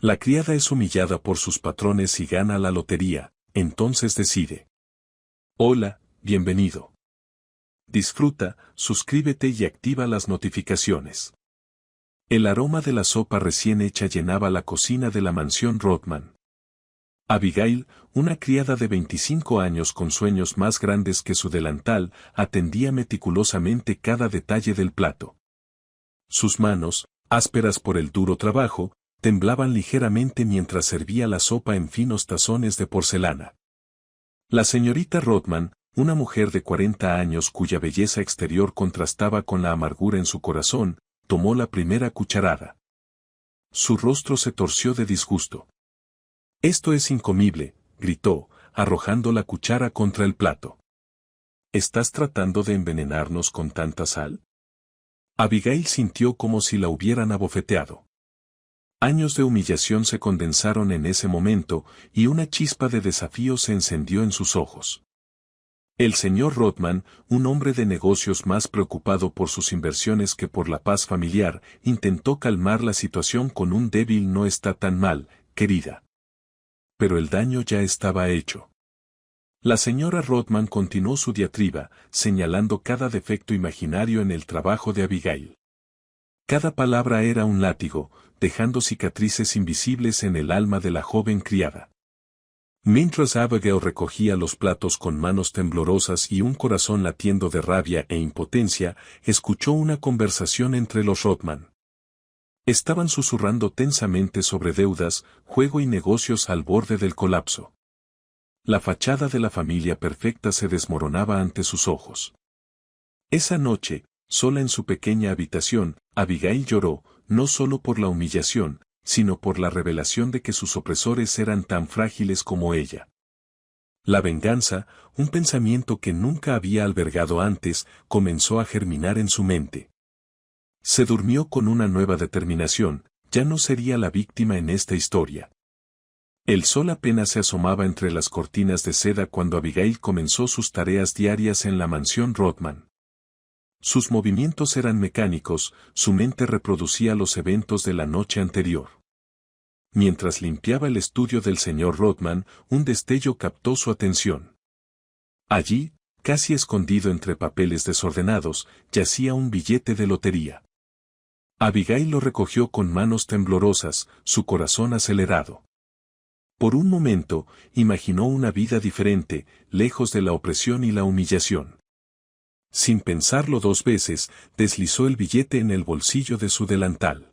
La criada es humillada por sus patrones y gana la lotería, entonces decide. Hola, bienvenido. Disfruta, suscríbete y activa las notificaciones. El aroma de la sopa recién hecha llenaba la cocina de la mansión Rodman. Abigail, una criada de 25 años con sueños más grandes que su delantal, atendía meticulosamente cada detalle del plato. Sus manos, ásperas por el duro trabajo, temblaban ligeramente mientras servía la sopa en finos tazones de porcelana. La señorita Rodman, una mujer de 40 años cuya belleza exterior contrastaba con la amargura en su corazón, tomó la primera cucharada. Su rostro se torció de disgusto. «Esto es incomible», gritó, arrojando la cuchara contra el plato. «¿Estás tratando de envenenarnos con tanta sal?» Abigail sintió como si la hubieran abofeteado. Años de humillación se condensaron en ese momento, y una chispa de desafío se encendió en sus ojos. El señor Rodman, un hombre de negocios más preocupado por sus inversiones que por la paz familiar, intentó calmar la situación con un débil «no está tan mal, querida». Pero el daño ya estaba hecho. La señora Rodman continuó su diatriba, señalando cada defecto imaginario en el trabajo de Abigail. Cada palabra era un látigo, dejando cicatrices invisibles en el alma de la joven criada. Mientras Abigail recogía los platos con manos temblorosas y un corazón latiendo de rabia e impotencia, escuchó una conversación entre los Rodman. Estaban susurrando tensamente sobre deudas, juego y negocios al borde del colapso. La fachada de la familia perfecta se desmoronaba ante sus ojos. Esa noche, sola en su pequeña habitación, Abigail lloró, no solo por la humillación, sino por la revelación de que sus opresores eran tan frágiles como ella. La venganza, un pensamiento que nunca había albergado antes, comenzó a germinar en su mente. Se durmió con una nueva determinación, ya no sería la víctima en esta historia. El sol apenas se asomaba entre las cortinas de seda cuando Abigail comenzó sus tareas diarias en la mansión Rodman. Sus movimientos eran mecánicos, su mente reproducía los eventos de la noche anterior. Mientras limpiaba el estudio del señor Rodman, un destello captó su atención. Allí, casi escondido entre papeles desordenados, yacía un billete de lotería. Abigail lo recogió con manos temblorosas, su corazón acelerado. Por un momento, imaginó una vida diferente, lejos de la opresión y la humillación. Sin pensarlo dos veces, deslizó el billete en el bolsillo de su delantal.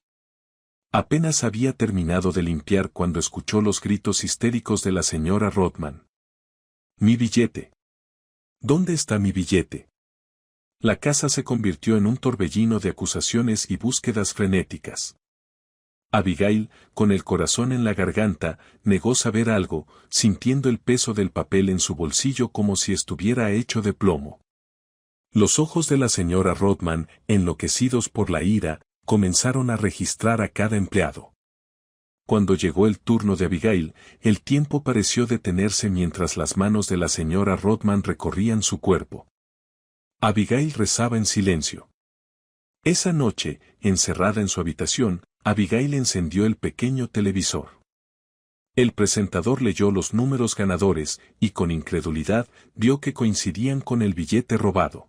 Apenas había terminado de limpiar cuando escuchó los gritos histéricos de la señora Rodman. «¡Mi billete! ¿Dónde está mi billete?». La casa se convirtió en un torbellino de acusaciones y búsquedas frenéticas. Abigail, con el corazón en la garganta, negó saber algo, sintiendo el peso del papel en su bolsillo como si estuviera hecho de plomo. Los ojos de la señora Rodman, enloquecidos por la ira, comenzaron a registrar a cada empleado. Cuando llegó el turno de Abigail, el tiempo pareció detenerse mientras las manos de la señora Rodman recorrían su cuerpo. Abigail rezaba en silencio. Esa noche, encerrada en su habitación, Abigail encendió el pequeño televisor. El presentador leyó los números ganadores y con incredulidad vio que coincidían con el billete robado.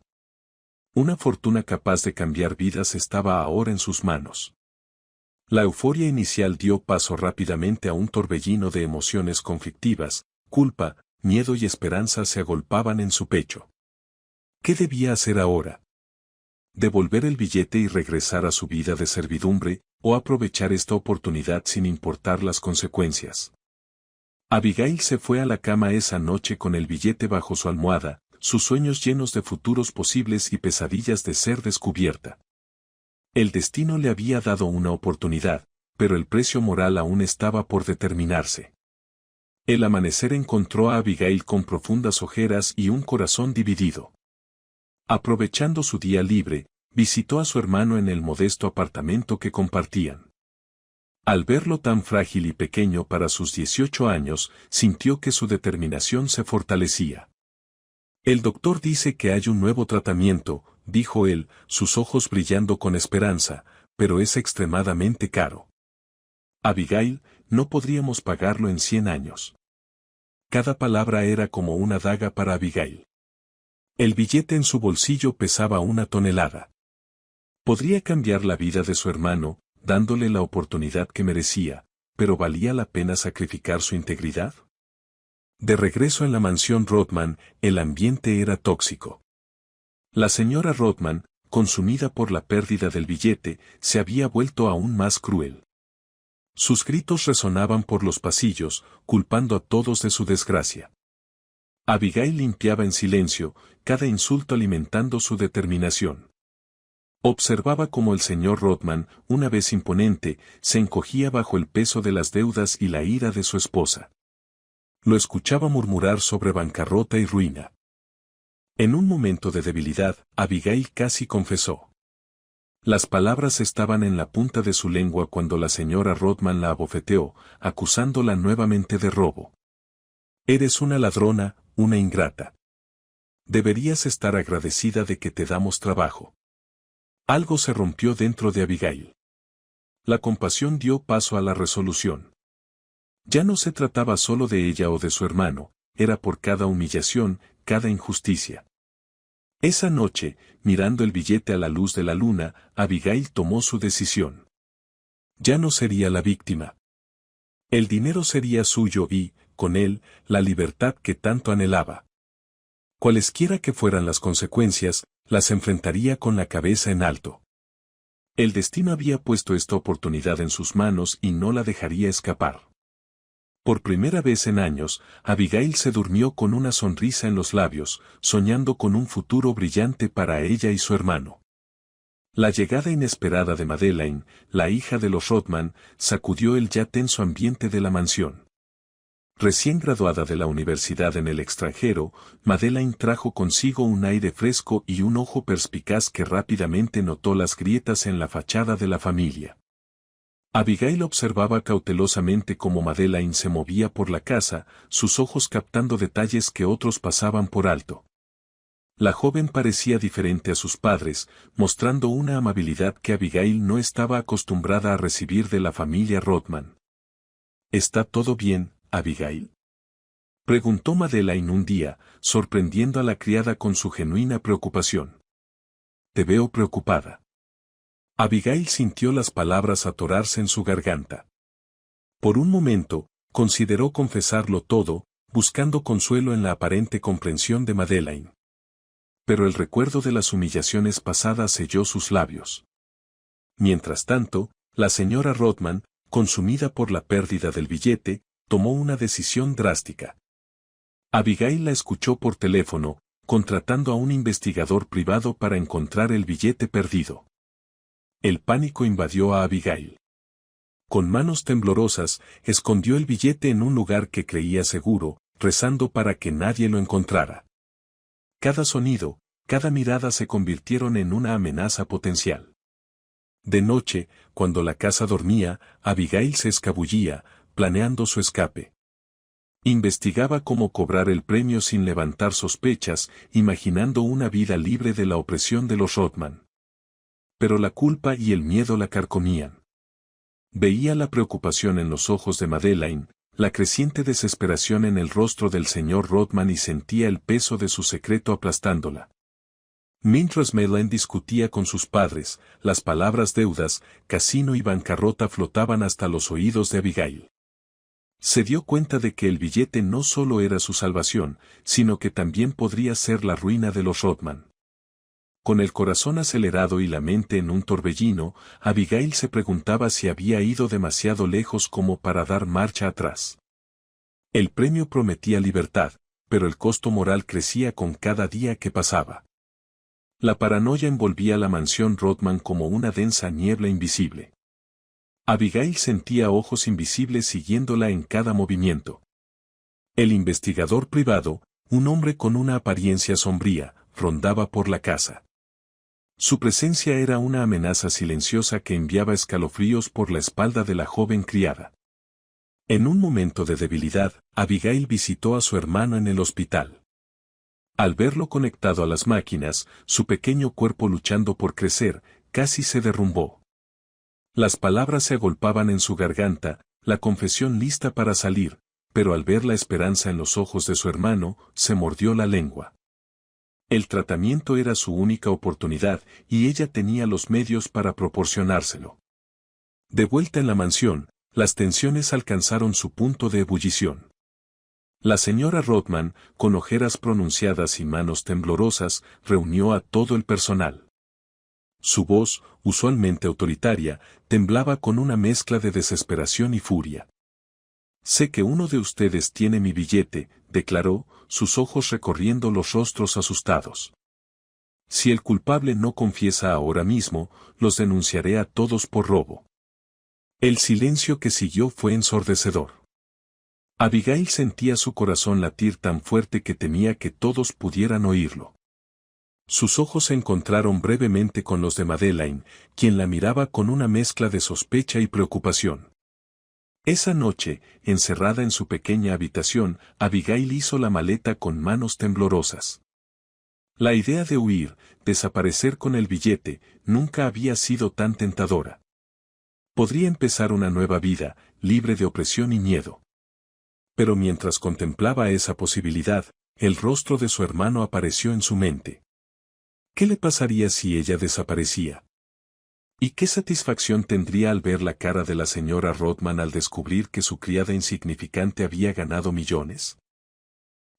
Una fortuna capaz de cambiar vidas estaba ahora en sus manos. La euforia inicial dio paso rápidamente a un torbellino de emociones conflictivas, culpa, miedo y esperanza se agolpaban en su pecho. ¿Qué debía hacer ahora? ¿Devolver el billete y regresar a su vida de servidumbre, o aprovechar esta oportunidad sin importar las consecuencias? Abigail se fue a la cama esa noche con el billete bajo su almohada, sus sueños llenos de futuros posibles y pesadillas de ser descubierta. El destino le había dado una oportunidad, pero el precio moral aún estaba por determinarse. El amanecer encontró a Abigail con profundas ojeras y un corazón dividido. Aprovechando su día libre, visitó a su hermano en el modesto apartamento que compartían. Al verlo tan frágil y pequeño para sus 18 años, sintió que su determinación se fortalecía. «El doctor dice que hay un nuevo tratamiento», dijo él, sus ojos brillando con esperanza, «pero es extremadamente caro». Abigail, no podríamos pagarlo en 100 años. Cada palabra era como una daga para Abigail. El billete en su bolsillo pesaba 1 tonelada. Podría cambiar la vida de su hermano, dándole la oportunidad que merecía, pero ¿valía la pena sacrificar su integridad? De regreso en la mansión Rodman, el ambiente era tóxico. La señora Rodman, consumida por la pérdida del billete, se había vuelto aún más cruel. Sus gritos resonaban por los pasillos, culpando a todos de su desgracia. Abigail limpiaba en silencio, cada insulto alimentando su determinación. Observaba cómo el señor Rodman, una vez imponente, se encogía bajo el peso de las deudas y la ira de su esposa. Lo escuchaba murmurar sobre bancarrota y ruina. En un momento de debilidad, Abigail casi confesó. Las palabras estaban en la punta de su lengua cuando la señora Rodman la abofeteó, acusándola nuevamente de robo. Eres una ladrona, una ingrata. Deberías estar agradecida de que te damos trabajo. Algo se rompió dentro de Abigail. La compasión dio paso a la resolución. Ya no se trataba solo de ella o de su hermano, era por cada humillación, cada injusticia. Esa noche, mirando el billete a la luz de la luna, Abigail tomó su decisión. Ya no sería la víctima. El dinero sería suyo y, con él, la libertad que tanto anhelaba. Cualesquiera que fueran las consecuencias, las enfrentaría con la cabeza en alto. El destino había puesto esta oportunidad en sus manos y no la dejaría escapar. Por primera vez en años, Abigail se durmió con una sonrisa en los labios, soñando con un futuro brillante para ella y su hermano. La llegada inesperada de Madeleine, la hija de los Rodman, sacudió el ya tenso ambiente de la mansión. Recién graduada de la universidad en el extranjero, Madeleine trajo consigo un aire fresco y un ojo perspicaz que rápidamente notó las grietas en la fachada de la familia. Abigail observaba cautelosamente cómo Madeleine se movía por la casa, sus ojos captando detalles que otros pasaban por alto. La joven parecía diferente a sus padres, mostrando una amabilidad que Abigail no estaba acostumbrada a recibir de la familia Rodman. ¿Está todo bien, Abigail?, preguntó Madeleine un día, sorprendiendo a la criada con su genuina preocupación. Te veo preocupada. Abigail sintió las palabras atorarse en su garganta. Por un momento, consideró confesarlo todo, buscando consuelo en la aparente comprensión de Madeleine. Pero el recuerdo de las humillaciones pasadas selló sus labios. Mientras tanto, la señora Rodman, consumida por la pérdida del billete, tomó una decisión drástica. Abigail la escuchó por teléfono, contratando a un investigador privado para encontrar el billete perdido. El pánico invadió a Abigail. Con manos temblorosas, escondió el billete en un lugar que creía seguro, rezando para que nadie lo encontrara. Cada sonido, cada mirada se convirtieron en una amenaza potencial. De noche, cuando la casa dormía, Abigail se escabullía, planeando su escape. Investigaba cómo cobrar el premio sin levantar sospechas, imaginando una vida libre de la opresión de los Rodman. Pero la culpa y el miedo la carcomían. Veía la preocupación en los ojos de Madeleine, la creciente desesperación en el rostro del señor Rodman y sentía el peso de su secreto aplastándola. Mientras Madeleine discutía con sus padres, las palabras deudas, casino y bancarrota flotaban hasta los oídos de Abigail. Se dio cuenta de que el billete no solo era su salvación, sino que también podría ser la ruina de los Rodman. Con el corazón acelerado y la mente en un torbellino, Abigail se preguntaba si había ido demasiado lejos como para dar marcha atrás. El premio prometía libertad, pero el costo moral crecía con cada día que pasaba. La paranoia envolvía la mansión Rodman como una densa niebla invisible. Abigail sentía ojos invisibles siguiéndola en cada movimiento. El investigador privado, un hombre con una apariencia sombría, rondaba por la casa. Su presencia era una amenaza silenciosa que enviaba escalofríos por la espalda de la joven criada. En un momento de debilidad, Abigail visitó a su hermano en el hospital. Al verlo conectado a las máquinas, su pequeño cuerpo luchando por crecer, casi se derrumbó. Las palabras se agolpaban en su garganta, la confesión lista para salir, pero al ver la esperanza en los ojos de su hermano, se mordió la lengua. El tratamiento era su única oportunidad y ella tenía los medios para proporcionárselo. De vuelta en la mansión, las tensiones alcanzaron su punto de ebullición. La señora Rodman, con ojeras pronunciadas y manos temblorosas, reunió a todo el personal. Su voz, usualmente autoritaria, temblaba con una mezcla de desesperación y furia. «Sé que uno de ustedes tiene mi billete», declaró, sus ojos recorriendo los rostros asustados. «Si el culpable no confiesa ahora mismo, los denunciaré a todos por robo». El silencio que siguió fue ensordecedor. Abigail sentía su corazón latir tan fuerte que temía que todos pudieran oírlo. Sus ojos se encontraron brevemente con los de Madeleine, quien la miraba con una mezcla de sospecha y preocupación. Esa noche, encerrada en su pequeña habitación, Abigail hizo la maleta con manos temblorosas. La idea de huir, desaparecer con el billete, nunca había sido tan tentadora. Podría empezar una nueva vida, libre de opresión y miedo. Pero mientras contemplaba esa posibilidad, el rostro de su hermano apareció en su mente. ¿Qué le pasaría si ella desaparecía? ¿Y qué satisfacción tendría al ver la cara de la señora Rodman al descubrir que su criada insignificante había ganado millones?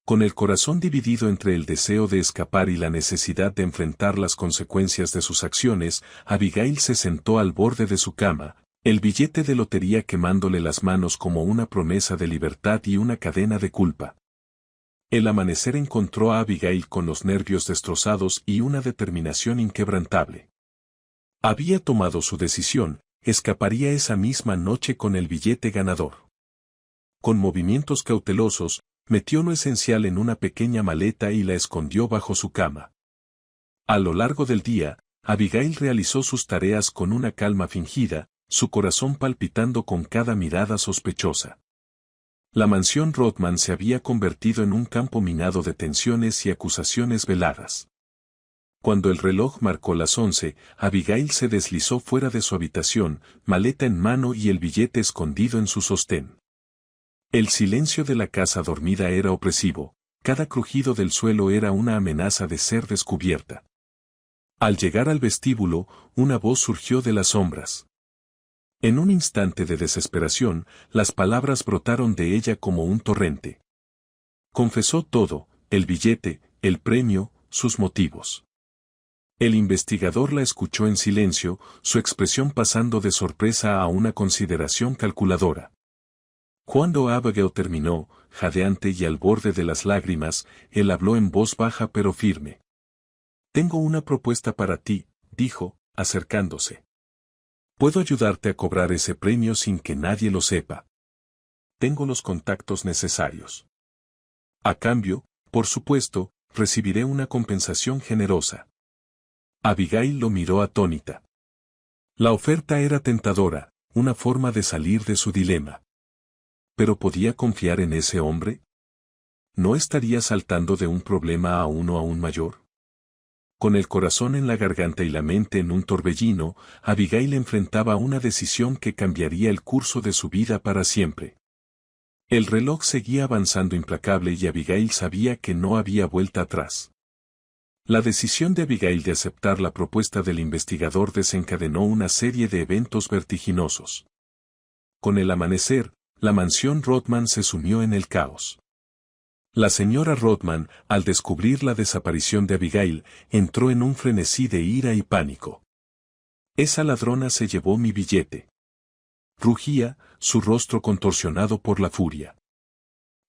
Con el corazón dividido entre el deseo de escapar y la necesidad de enfrentar las consecuencias de sus acciones, Abigail se sentó al borde de su cama, el billete de lotería quemándole las manos como una promesa de libertad y una cadena de culpa. El amanecer encontró a Abigail con los nervios destrozados y una determinación inquebrantable. Había tomado su decisión, escaparía esa misma noche con el billete ganador. Con movimientos cautelosos, metió lo esencial en una pequeña maleta y la escondió bajo su cama. A lo largo del día, Abigail realizó sus tareas con una calma fingida, su corazón palpitando con cada mirada sospechosa. La mansión Rodman se había convertido en un campo minado de tensiones y acusaciones veladas. Cuando el reloj marcó las 11, Abigail se deslizó fuera de su habitación, maleta en mano y el billete escondido en su sostén. El silencio de la casa dormida era opresivo, cada crujido del suelo era una amenaza de ser descubierta. Al llegar al vestíbulo, una voz surgió de las sombras. En un instante de desesperación, las palabras brotaron de ella como un torrente. Confesó todo, el billete, el premio, sus motivos. El investigador la escuchó en silencio, su expresión pasando de sorpresa a una consideración calculadora. Cuando Abigail terminó, jadeante y al borde de las lágrimas, él habló en voz baja pero firme. «Tengo una propuesta para ti», dijo, acercándose. «Puedo ayudarte a cobrar ese premio sin que nadie lo sepa. Tengo los contactos necesarios. A cambio, por supuesto, recibiré una compensación generosa». Abigail lo miró atónita. La oferta era tentadora, una forma de salir de su dilema. ¿Pero podía confiar en ese hombre? ¿No estaría saltando de un problema a uno aún mayor? Con el corazón en la garganta y la mente en un torbellino, Abigail enfrentaba una decisión que cambiaría el curso de su vida para siempre. El reloj seguía avanzando implacable y Abigail sabía que no había vuelta atrás. La decisión de Abigail de aceptar la propuesta del investigador desencadenó una serie de eventos vertiginosos. Con el amanecer, la mansión Rodman se sumió en el caos. La señora Rodman, al descubrir la desaparición de Abigail, entró en un frenesí de ira y pánico. «Esa ladrona se llevó mi billete». Rugía, su rostro contorsionado por la furia.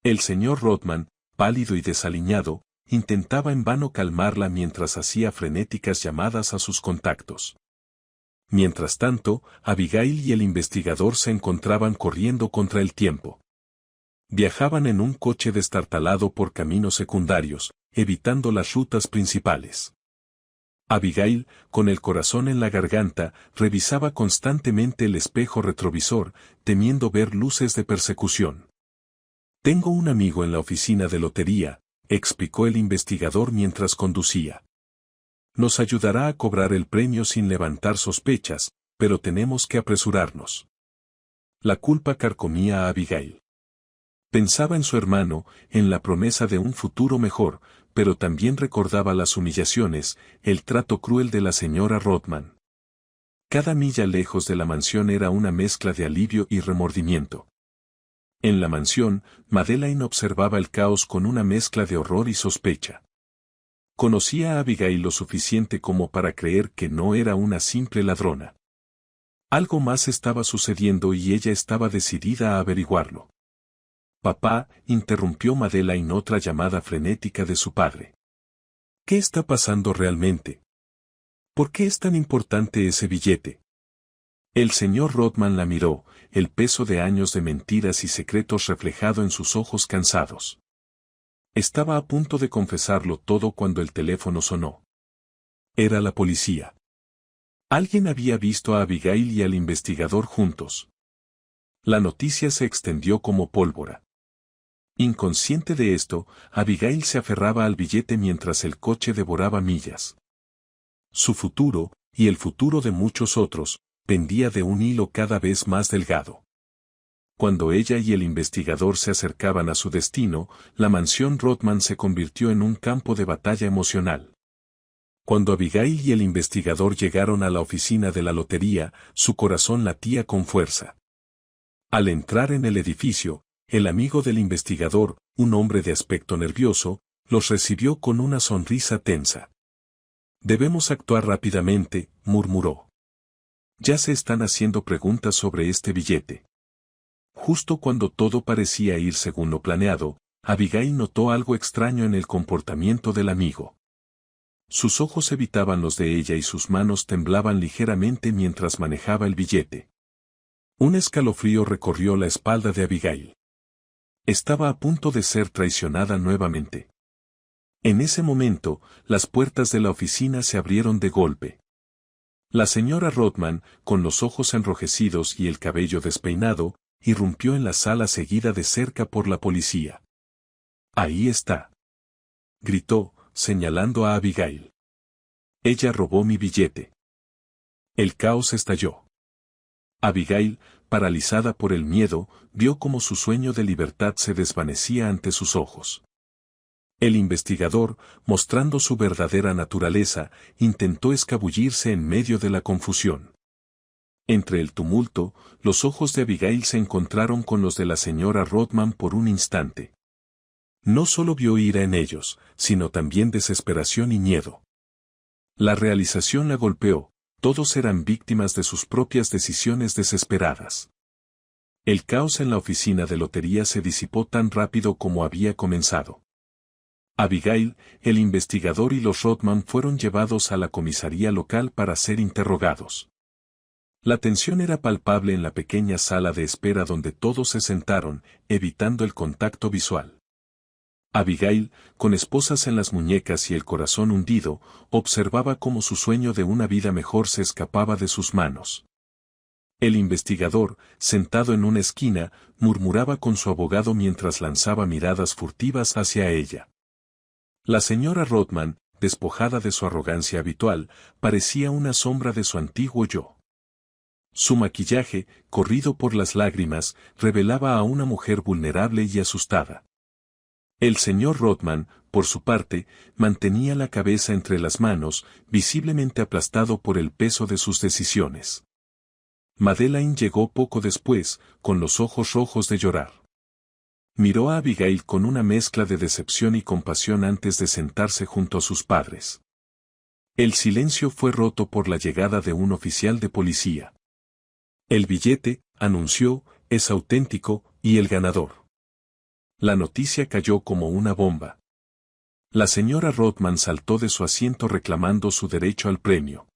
El señor Rodman, pálido y desaliñado, intentaba en vano calmarla mientras hacía frenéticas llamadas a sus contactos. Mientras tanto, Abigail y el investigador se encontraban corriendo contra el tiempo. Viajaban en un coche destartalado por caminos secundarios, evitando las rutas principales. Abigail, con el corazón en la garganta, revisaba constantemente el espejo retrovisor, temiendo ver luces de persecución. «Tengo un amigo en la oficina de lotería», explicó el investigador mientras conducía. «Nos ayudará a cobrar el premio sin levantar sospechas, pero tenemos que apresurarnos». La culpa carcomía a Abigail. Pensaba en su hermano, en la promesa de un futuro mejor, pero también recordaba las humillaciones, el trato cruel de la señora Rodman. Cada milla lejos de la mansión era una mezcla de alivio y remordimiento. En la mansión, Madeline observaba el caos con una mezcla de horror y sospecha. Conocía a Abigail lo suficiente como para creer que no era una simple ladrona. Algo más estaba sucediendo y ella estaba decidida a averiguarlo. Papá, interrumpió Madeline otra llamada frenética de su padre. ¿Qué está pasando realmente? ¿Por qué es tan importante ese billete? El señor Rodman la miró, el peso de años de mentiras y secretos reflejado en sus ojos cansados. Estaba a punto de confesarlo todo cuando el teléfono sonó. Era la policía. Alguien había visto a Abigail y al investigador juntos. La noticia se extendió como pólvora. Inconsciente de esto, Abigail se aferraba al billete mientras el coche devoraba millas. Su futuro, y el futuro de muchos otros, pendía de un hilo cada vez más delgado. Cuando ella y el investigador se acercaban a su destino, la mansión Rodman se convirtió en un campo de batalla emocional. Cuando Abigail y el investigador llegaron a la oficina de la lotería, su corazón latía con fuerza. Al entrar en el edificio, el amigo del investigador, un hombre de aspecto nervioso, los recibió con una sonrisa tensa. «Debemos actuar rápidamente», murmuró. «Ya se están haciendo preguntas sobre este billete». Justo cuando todo parecía ir según lo planeado, Abigail notó algo extraño en el comportamiento del amigo. Sus ojos evitaban los de ella y sus manos temblaban ligeramente mientras manejaba el billete. Un escalofrío recorrió la espalda de Abigail. Estaba a punto de ser traicionada nuevamente. En ese momento, las puertas de la oficina se abrieron de golpe. La señora Rodman, con los ojos enrojecidos y el cabello despeinado, irrumpió en la sala seguida de cerca por la policía. «Ahí está», gritó, señalando a Abigail. «Ella robó mi billete». El caos estalló. Abigail, paralizada por el miedo, vio cómo su sueño de libertad se desvanecía ante sus ojos. El investigador, mostrando su verdadera naturaleza, intentó escabullirse en medio de la confusión. Entre el tumulto, los ojos de Abigail se encontraron con los de la señora Rodman por un instante. No solo vio ira en ellos, sino también desesperación y miedo. La realización la golpeó, todos eran víctimas de sus propias decisiones desesperadas. El caos en la oficina de lotería se disipó tan rápido como había comenzado. Abigail, el investigador y los Rodman fueron llevados a la comisaría local para ser interrogados. La tensión era palpable en la pequeña sala de espera donde todos se sentaron, evitando el contacto visual. Abigail, con esposas en las muñecas y el corazón hundido, observaba cómo su sueño de una vida mejor se escapaba de sus manos. El investigador, sentado en una esquina, murmuraba con su abogado mientras lanzaba miradas furtivas hacia ella. La señora Rodman, despojada de su arrogancia habitual, parecía una sombra de su antiguo yo. Su maquillaje, corrido por las lágrimas, revelaba a una mujer vulnerable y asustada. El señor Rodman, por su parte, mantenía la cabeza entre las manos, visiblemente aplastado por el peso de sus decisiones. Madeline llegó poco después, con los ojos rojos de llorar. Miró a Abigail con una mezcla de decepción y compasión antes de sentarse junto a sus padres. El silencio fue roto por la llegada de un oficial de policía. «El billete», anunció, «es auténtico, y el ganador». La noticia cayó como una bomba. La señora Rodman saltó de su asiento reclamando su derecho al premio.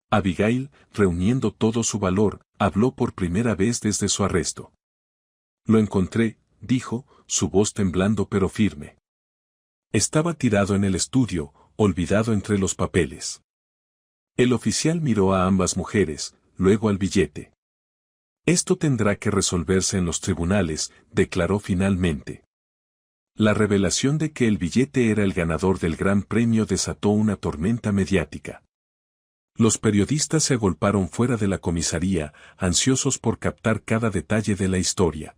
Abigail, reuniendo todo su valor, habló por primera vez desde su arresto. «Lo encontré», dijo, su voz temblando pero firme. Estaba tirado en el estudio, olvidado entre los papeles. El oficial miró a ambas mujeres, luego al billete. «Esto tendrá que resolverse en los tribunales», declaró finalmente. La revelación de que el billete era el ganador del gran premio desató una tormenta mediática. Los periodistas se agolparon fuera de la comisaría, ansiosos por captar cada detalle de la historia.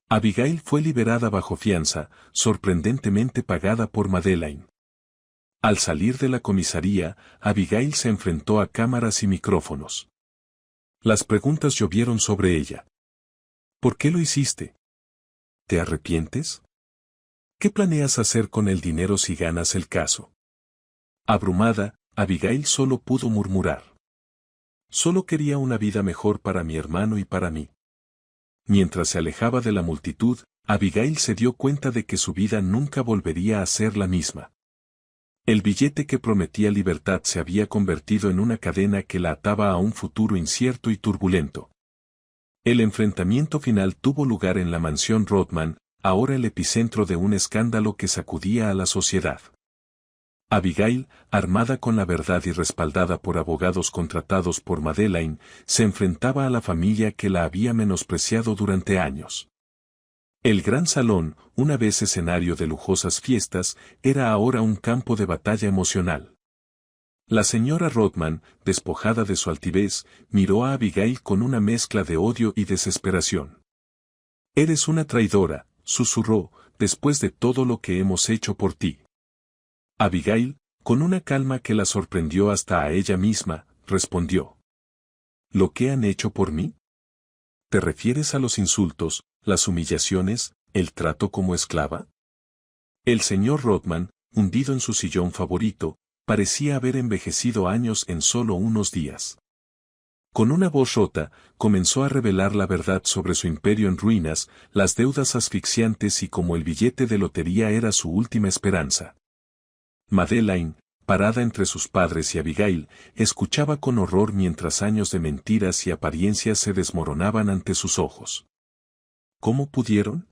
Abigail fue liberada bajo fianza, sorprendentemente pagada por Madeleine. Al salir de la comisaría, Abigail se enfrentó a cámaras y micrófonos. Las preguntas llovieron sobre ella. ¿Por qué lo hiciste? ¿Te arrepientes? ¿Qué planeas hacer con el dinero si ganas el caso? Abrumada, Abigail solo pudo murmurar. Solo quería una vida mejor para mi hermano y para mí. Mientras se alejaba de la multitud, Abigail se dio cuenta de que su vida nunca volvería a ser la misma. El billete que prometía libertad se había convertido en una cadena que la ataba a un futuro incierto y turbulento. El enfrentamiento final tuvo lugar en la mansión Rodman, ahora el epicentro de un escándalo que sacudía a la sociedad. Abigail, armada con la verdad y respaldada por abogados contratados por Madeleine, se enfrentaba a la familia que la había menospreciado durante años. El gran salón, una vez escenario de lujosas fiestas, era ahora un campo de batalla emocional. La señora Rodman, despojada de su altivez, miró a Abigail con una mezcla de odio y desesperación. «Eres una traidora», susurró, «después de todo lo que hemos hecho por ti». Abigail, con una calma que la sorprendió hasta a ella misma, respondió. «¿Lo que han hecho por mí? ¿Te refieres a los insultos, las humillaciones, el trato como esclava?» El señor Rodman, hundido en su sillón favorito, parecía haber envejecido años en solo unos días. Con una voz rota, comenzó a revelar la verdad sobre su imperio en ruinas, las deudas asfixiantes y cómo el billete de lotería era su última esperanza. Madeleine, parada entre sus padres y Abigail, escuchaba con horror mientras años de mentiras y apariencias se desmoronaban ante sus ojos. ¿Cómo pudieron?,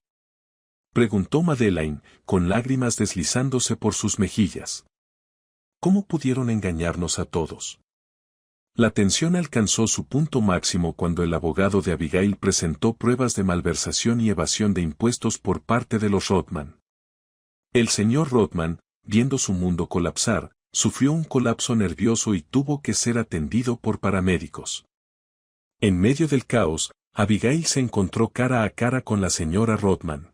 preguntó Madeleine, con lágrimas deslizándose por sus mejillas. ¿Cómo pudieron engañarnos a todos? La tensión alcanzó su punto máximo cuando el abogado de Abigail presentó pruebas de malversación y evasión de impuestos por parte de los Rodman. El señor Rodman, viendo su mundo colapsar, sufrió un colapso nervioso y tuvo que ser atendido por paramédicos. En medio del caos, Abigail se encontró cara a cara con la señora Rodman.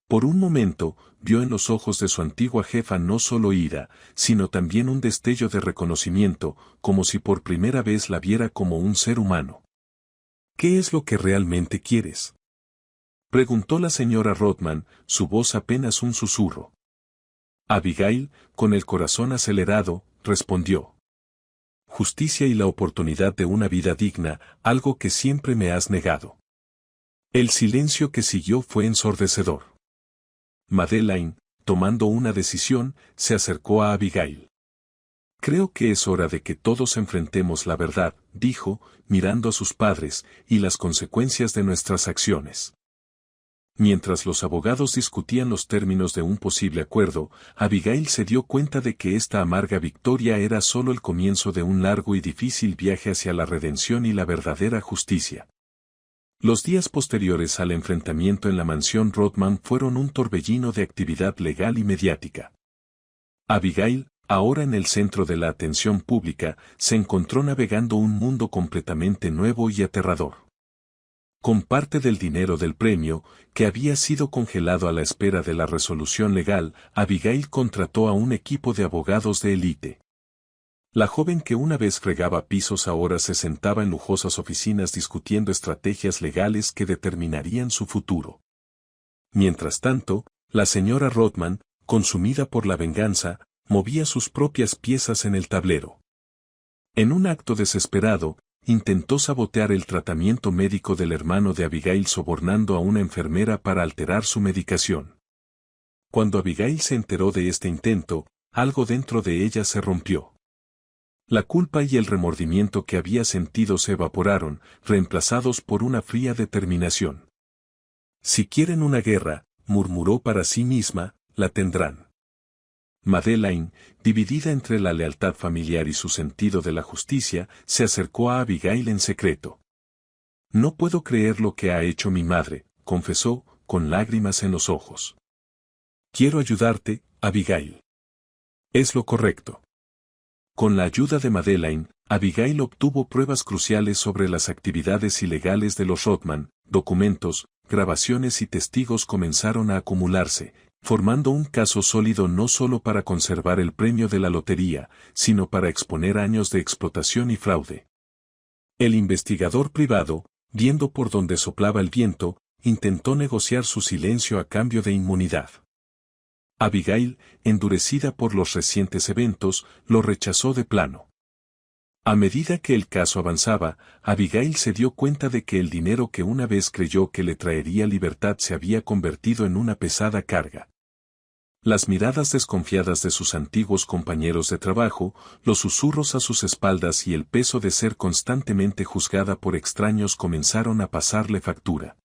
Por un momento, vio en los ojos de su antigua jefa no solo ira, sino también un destello de reconocimiento, como si por primera vez la viera como un ser humano. ¿Qué es lo que realmente quieres?, preguntó la señora Rodman, su voz apenas un susurro. Abigail, con el corazón acelerado, respondió. Justicia y la oportunidad de una vida digna, algo que siempre me has negado. El silencio que siguió fue ensordecedor. Madeleine, tomando una decisión, se acercó a Abigail. Creo que es hora de que todos enfrentemos la verdad, dijo, mirando a sus padres, y las consecuencias de nuestras acciones. Mientras los abogados discutían los términos de un posible acuerdo, Abigail se dio cuenta de que esta amarga victoria era solo el comienzo de un largo y difícil viaje hacia la redención y la verdadera justicia. Los días posteriores al enfrentamiento en la mansión Rodman fueron un torbellino de actividad legal y mediática. Abigail, ahora en el centro de la atención pública, se encontró navegando un mundo completamente nuevo y aterrador. Con parte del dinero del premio, que había sido congelado a la espera de la resolución legal, Abigail contrató a un equipo de abogados de élite. La joven que una vez fregaba pisos ahora se sentaba en lujosas oficinas discutiendo estrategias legales que determinarían su futuro. Mientras tanto, la señora Rodman, consumida por la venganza, movía sus propias piezas en el tablero. En un acto desesperado, intentó sabotear el tratamiento médico del hermano de Abigail sobornando a una enfermera para alterar su medicación. Cuando Abigail se enteró de este intento, algo dentro de ella se rompió. La culpa y el remordimiento que había sentido se evaporaron, reemplazados por una fría determinación. Si quieren una guerra, murmuró para sí misma, la tendrán. Madeleine, dividida entre la lealtad familiar y su sentido de la justicia, se acercó a Abigail en secreto. No puedo creer lo que ha hecho mi madre, confesó, con lágrimas en los ojos. Quiero ayudarte, Abigail. Es lo correcto. Con la ayuda de Madeleine, Abigail obtuvo pruebas cruciales sobre las actividades ilegales de los Rothman. Documentos, grabaciones y testigos comenzaron a acumularse, formando un caso sólido no solo para conservar el premio de la lotería, sino para exponer años de explotación y fraude. El investigador privado, viendo por dónde soplaba el viento, intentó negociar su silencio a cambio de inmunidad. Abigail, endurecida por los recientes eventos, lo rechazó de plano. A medida que el caso avanzaba, Abigail se dio cuenta de que el dinero que una vez creyó que le traería libertad se había convertido en una pesada carga. Las miradas desconfiadas de sus antiguos compañeros de trabajo, los susurros a sus espaldas y el peso de ser constantemente juzgada por extraños comenzaron a pasarle factura.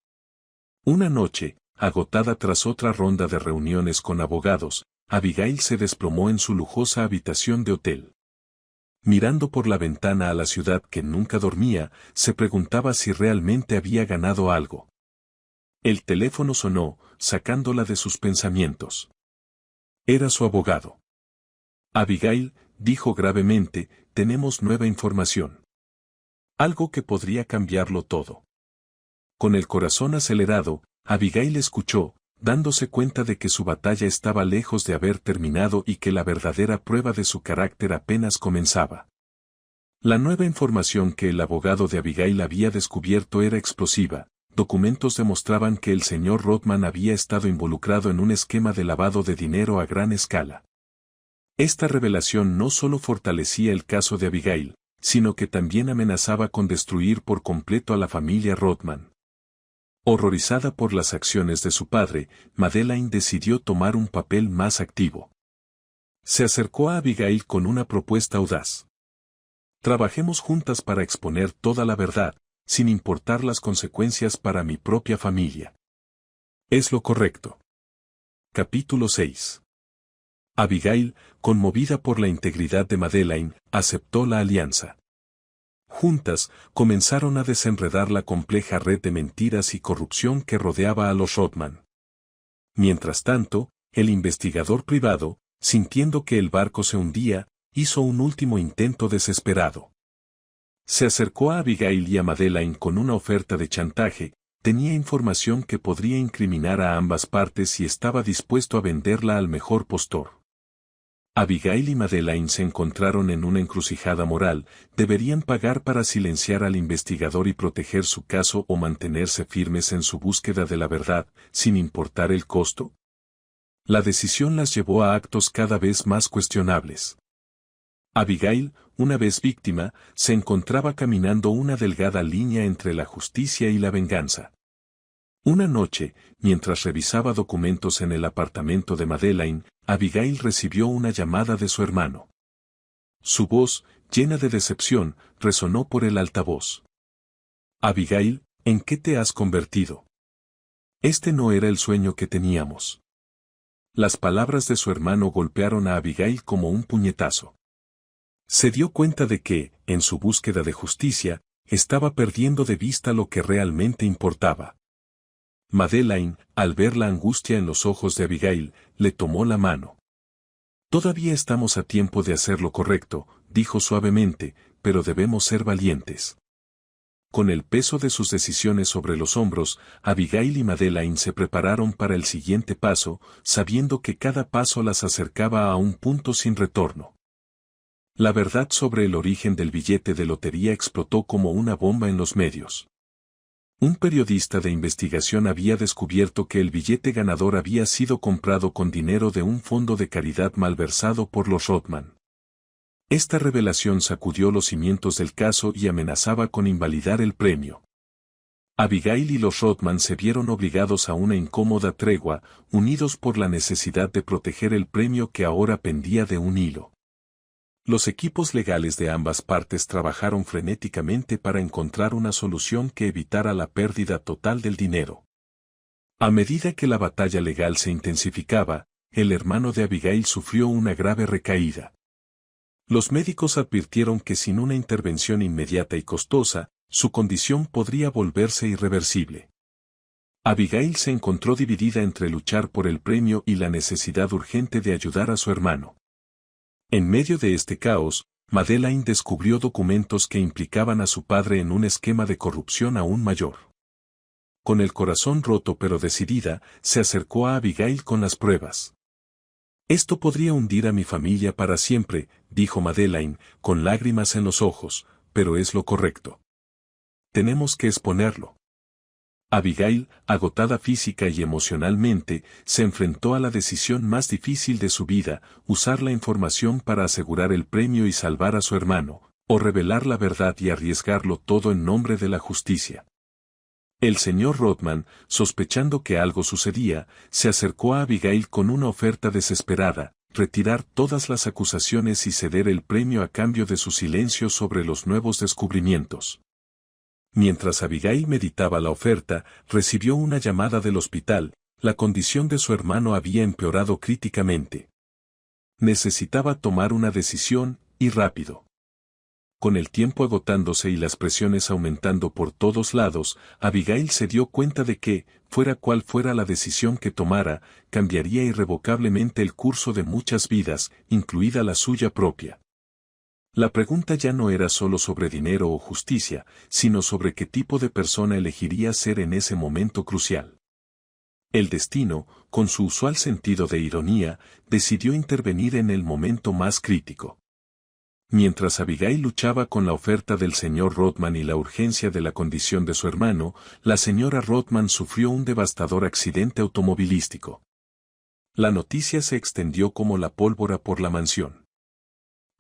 Una noche, agotada tras otra ronda de reuniones con abogados, Abigail se desplomó en su lujosa habitación de hotel. Mirando por la ventana a la ciudad que nunca dormía, se preguntaba si realmente había ganado algo. El teléfono sonó, sacándola de sus pensamientos. Era su abogado. Abigail, dijo gravemente, tenemos nueva información. Algo que podría cambiarlo todo. Con el corazón acelerado, Abigail escuchó, dándose cuenta de que su batalla estaba lejos de haber terminado y que la verdadera prueba de su carácter apenas comenzaba. La nueva información que el abogado de Abigail había descubierto era explosiva. Documentos demostraban que el señor Rothman había estado involucrado en un esquema de lavado de dinero a gran escala. Esta revelación no solo fortalecía el caso de Abigail, sino que también amenazaba con destruir por completo a la familia Rothman. Horrorizada por las acciones de su padre, Madeleine decidió tomar un papel más activo. Se acercó a Abigail con una propuesta audaz. Trabajemos juntas para exponer toda la verdad, sin importar las consecuencias para mi propia familia. Es lo correcto. Capítulo 6. Abigail, conmovida por la integridad de Madeleine, aceptó la alianza. Juntas, comenzaron a desenredar la compleja red de mentiras y corrupción que rodeaba a los Rothman. Mientras tanto, el investigador privado, sintiendo que el barco se hundía, hizo un último intento desesperado. Se acercó a Abigail y a Madeleine con una oferta de chantaje, tenía información que podría incriminar a ambas partes y estaba dispuesto a venderla al mejor postor. Abigail y Madeleine se encontraron en una encrucijada moral, ¿deberían pagar para silenciar al investigador y proteger su caso o mantenerse firmes en su búsqueda de la verdad, sin importar el costo? La decisión las llevó a actos cada vez más cuestionables. Abigail, una vez víctima, se encontraba caminando una delgada línea entre la justicia y la venganza. Una noche, mientras revisaba documentos en el apartamento de Madeleine, Abigail recibió una llamada de su hermano. Su voz, llena de decepción, resonó por el altavoz. Abigail, ¿en qué te has convertido? Este no era el sueño que teníamos. Las palabras de su hermano golpearon a Abigail como un puñetazo. Se dio cuenta de que, en su búsqueda de justicia, estaba perdiendo de vista lo que realmente importaba. Madeleine, al ver la angustia en los ojos de Abigail, le tomó la mano. Todavía estamos a tiempo de hacer lo correcto, dijo suavemente, pero debemos ser valientes. Con el peso de sus decisiones sobre los hombros, Abigail y Madeleine se prepararon para el siguiente paso, sabiendo que cada paso las acercaba a un punto sin retorno. La verdad sobre el origen del billete de lotería explotó como una bomba en los medios. Un periodista de investigación había descubierto que el billete ganador había sido comprado con dinero de un fondo de caridad malversado por los Rothman. Esta revelación sacudió los cimientos del caso y amenazaba con invalidar el premio. Abigail y los Rothman se vieron obligados a una incómoda tregua, unidos por la necesidad de proteger el premio que ahora pendía de un hilo. Los equipos legales de ambas partes trabajaron frenéticamente para encontrar una solución que evitara la pérdida total del dinero. A medida que la batalla legal se intensificaba, el hermano de Abigail sufrió una grave recaída. Los médicos advirtieron que sin una intervención inmediata y costosa, su condición podría volverse irreversible. Abigail se encontró dividida entre luchar por el premio y la necesidad urgente de ayudar a su hermano. En medio de este caos, Madeleine descubrió documentos que implicaban a su padre en un esquema de corrupción aún mayor. Con el corazón roto pero decidida, se acercó a Abigail con las pruebas. «Esto podría hundir a mi familia para siempre», dijo Madeleine, con lágrimas en los ojos, «pero es lo correcto. Tenemos que exponerlo». Abigail, agotada física y emocionalmente, se enfrentó a la decisión más difícil de su vida: usar la información para asegurar el premio y salvar a su hermano, o revelar la verdad y arriesgarlo todo en nombre de la justicia. El señor Rodman, sospechando que algo sucedía, se acercó a Abigail con una oferta desesperada: retirar todas las acusaciones y ceder el premio a cambio de su silencio sobre los nuevos descubrimientos. Mientras Abigail meditaba la oferta, recibió una llamada del hospital. La condición de su hermano había empeorado críticamente. Necesitaba tomar una decisión, y rápido. Con el tiempo agotándose y las presiones aumentando por todos lados, Abigail se dio cuenta de que, fuera cual fuera la decisión que tomara, cambiaría irrevocablemente el curso de muchas vidas, incluida la suya propia. La pregunta ya no era solo sobre dinero o justicia, sino sobre qué tipo de persona elegiría ser en ese momento crucial. El destino, con su usual sentido de ironía, decidió intervenir en el momento más crítico. Mientras Abigail luchaba con la oferta del señor Rodman y la urgencia de la condición de su hermano, la señora Rodman sufrió un devastador accidente automovilístico. La noticia se extendió como la pólvora por la mansión.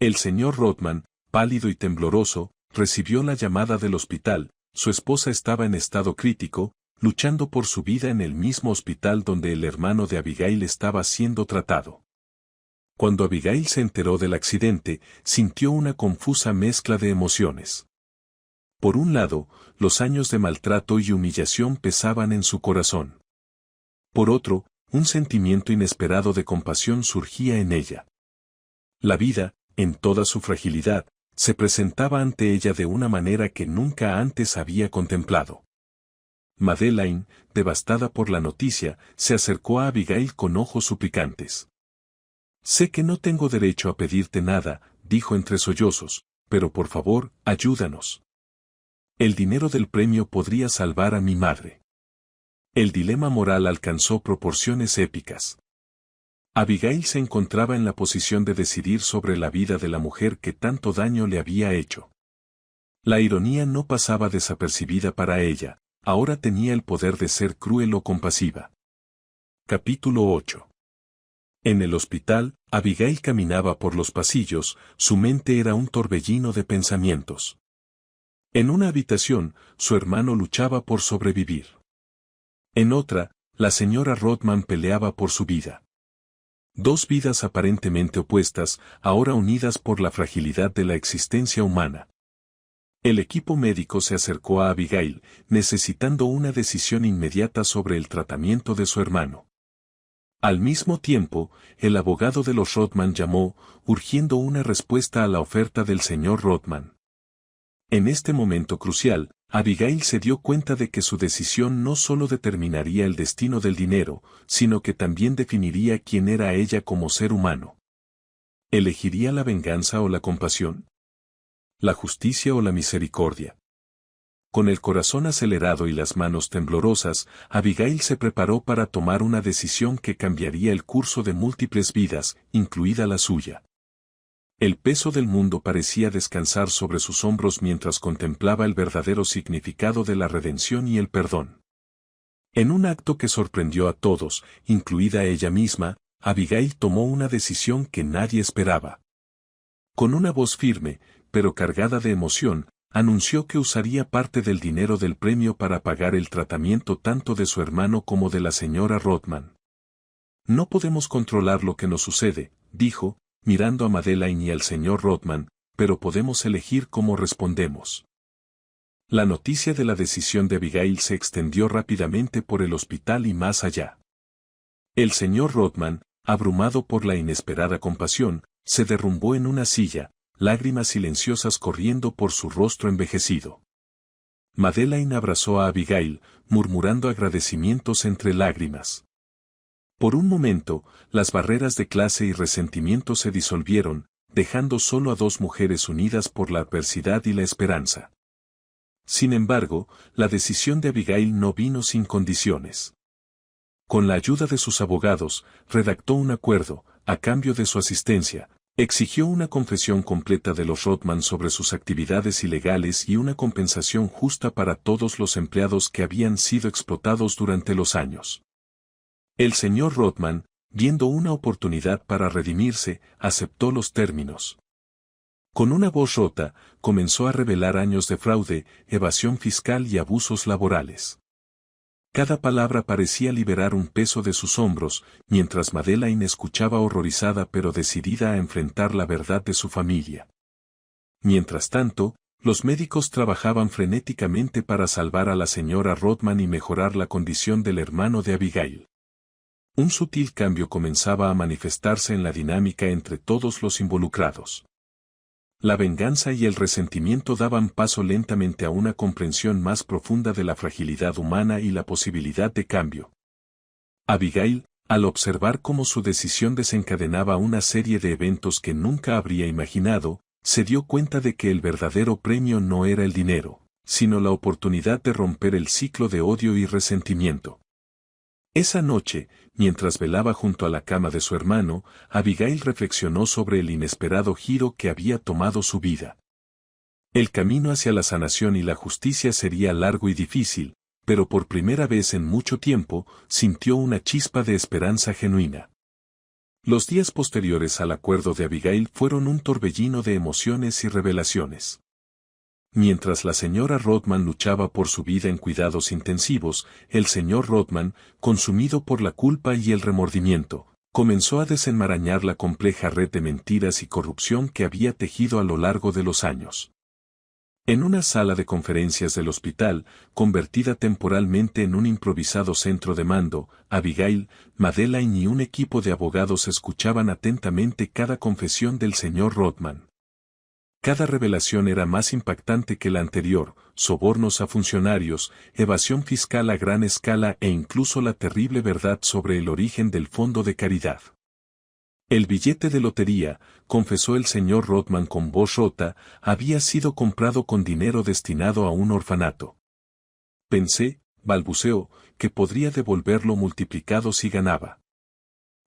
El señor Rodman, pálido y tembloroso, recibió la llamada del hospital. Su esposa estaba en estado crítico, luchando por su vida en el mismo hospital donde el hermano de Abigail estaba siendo tratado. Cuando Abigail se enteró del accidente, sintió una confusa mezcla de emociones. Por un lado, los años de maltrato y humillación pesaban en su corazón. Por otro, un sentimiento inesperado de compasión surgía en ella. La vida, en toda su fragilidad, se presentaba ante ella de una manera que nunca antes había contemplado. Madeleine, devastada por la noticia, se acercó a Abigail con ojos suplicantes. «Sé que no tengo derecho a pedirte nada», dijo entre sollozos, «pero por favor, ayúdanos. El dinero del premio podría salvar a mi madre». El dilema moral alcanzó proporciones épicas. Abigail se encontraba en la posición de decidir sobre la vida de la mujer que tanto daño le había hecho. La ironía no pasaba desapercibida para ella, ahora tenía el poder de ser cruel o compasiva. Capítulo 8. En el hospital, Abigail caminaba por los pasillos, su mente era un torbellino de pensamientos. En una habitación, su hermano luchaba por sobrevivir. En otra, la señora Rodman peleaba por su vida. Dos vidas aparentemente opuestas, ahora unidas por la fragilidad de la existencia humana. El equipo médico se acercó a Abigail, necesitando una decisión inmediata sobre el tratamiento de su hermano. Al mismo tiempo, el abogado de los Rodman llamó, urgiendo una respuesta a la oferta del señor Rodman. En este momento crucial, Abigail se dio cuenta de que su decisión no solo determinaría el destino del dinero, sino que también definiría quién era ella como ser humano. ¿Elegiría la venganza o la compasión? ¿La justicia o la misericordia? Con el corazón acelerado y las manos temblorosas, Abigail se preparó para tomar una decisión que cambiaría el curso de múltiples vidas, incluida la suya. El peso del mundo parecía descansar sobre sus hombros mientras contemplaba el verdadero significado de la redención y el perdón. En un acto que sorprendió a todos, incluida ella misma, Abigail tomó una decisión que nadie esperaba. Con una voz firme, pero cargada de emoción, anunció que usaría parte del dinero del premio para pagar el tratamiento tanto de su hermano como de la señora Rodman. «No podemos controlar lo que nos sucede», dijo, mirando a Madeleine y al señor Rodman, «pero podemos elegir cómo respondemos». La noticia de la decisión de Abigail se extendió rápidamente por el hospital y más allá. El señor Rodman, abrumado por la inesperada compasión, se derrumbó en una silla, lágrimas silenciosas corriendo por su rostro envejecido. Madeleine abrazó a Abigail, murmurando agradecimientos entre lágrimas. Por un momento, las barreras de clase y resentimiento se disolvieron, dejando solo a dos mujeres unidas por la adversidad y la esperanza. Sin embargo, la decisión de Abigail no vino sin condiciones. Con la ayuda de sus abogados, redactó un acuerdo, a cambio de su asistencia, exigió una confesión completa de los Rothman sobre sus actividades ilegales y una compensación justa para todos los empleados que habían sido explotados durante los años. El señor Rothman, viendo una oportunidad para redimirse, aceptó los términos. Con una voz rota, comenzó a revelar años de fraude, evasión fiscal y abusos laborales. Cada palabra parecía liberar un peso de sus hombros, mientras Madeleine escuchaba horrorizada pero decidida a enfrentar la verdad de su familia. Mientras tanto, los médicos trabajaban frenéticamente para salvar a la señora Rothman y mejorar la condición del hermano de Abigail. Un sutil cambio comenzaba a manifestarse en la dinámica entre todos los involucrados. La venganza y el resentimiento daban paso lentamente a una comprensión más profunda de la fragilidad humana y la posibilidad de cambio. Abigail, al observar cómo su decisión desencadenaba una serie de eventos que nunca habría imaginado, se dio cuenta de que el verdadero premio no era el dinero, sino la oportunidad de romper el ciclo de odio y resentimiento. Esa noche, mientras velaba junto a la cama de su hermano, Abigail reflexionó sobre el inesperado giro que había tomado su vida. El camino hacia la sanación y la justicia sería largo y difícil, pero por primera vez en mucho tiempo, sintió una chispa de esperanza genuina. Los días posteriores al acuerdo de Abigail fueron un torbellino de emociones y revelaciones. Mientras la señora Rothman luchaba por su vida en cuidados intensivos, el señor Rothman, consumido por la culpa y el remordimiento, comenzó a desenmarañar la compleja red de mentiras y corrupción que había tejido a lo largo de los años. En una sala de conferencias del hospital, convertida temporalmente en un improvisado centro de mando, Abigail, Madeleine y un equipo de abogados escuchaban atentamente cada confesión del señor Rothman. Cada revelación era más impactante que la anterior: sobornos a funcionarios, evasión fiscal a gran escala e incluso la terrible verdad sobre el origen del fondo de caridad. El billete de lotería, confesó el señor Rothman con voz rota, había sido comprado con dinero destinado a un orfanato. Pensé, balbuceó, que podría devolverlo multiplicado si ganaba.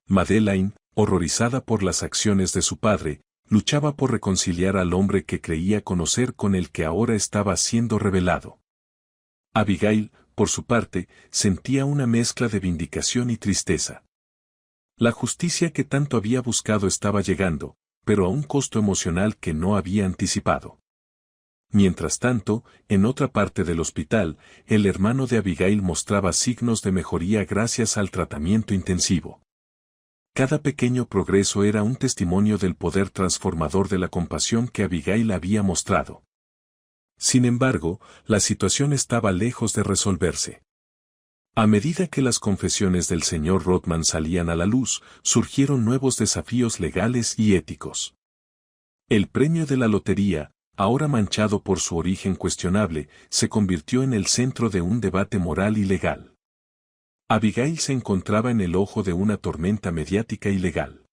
Madeleine, horrorizada por las acciones de su padre, luchaba por reconciliar al hombre que creía conocer con el que ahora estaba siendo revelado. Abigail, por su parte, sentía una mezcla de vindicación y tristeza. La justicia que tanto había buscado estaba llegando, pero a un costo emocional que no había anticipado. Mientras tanto, en otra parte del hospital, el hermano de Abigail mostraba signos de mejoría gracias al tratamiento intensivo. Cada pequeño progreso era un testimonio del poder transformador de la compasión que Abigail había mostrado. Sin embargo, la situación estaba lejos de resolverse. A medida que las confesiones del señor Rothman salían a la luz, surgieron nuevos desafíos legales y éticos. El premio de la lotería, ahora manchado por su origen cuestionable, se convirtió en el centro de un debate moral y legal. Abigail se encontraba en el ojo de una tormenta mediática y legal.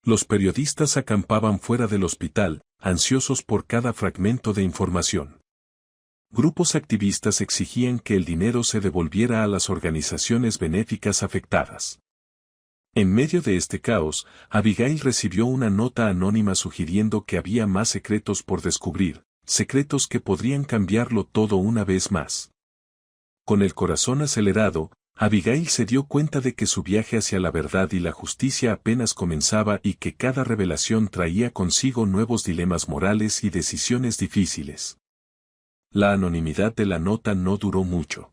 Los periodistas acampaban fuera del hospital, ansiosos por cada fragmento de información. Grupos activistas exigían que el dinero se devolviera a las organizaciones benéficas afectadas. En medio de este caos, Abigail recibió una nota anónima sugiriendo que había más secretos por descubrir, secretos que podrían cambiarlo todo una vez más. Con el corazón acelerado, Abigail se dio cuenta de que su viaje hacia la verdad y la justicia apenas comenzaba y que cada revelación traía consigo nuevos dilemas morales y decisiones difíciles. La anonimidad de la nota no duró mucho.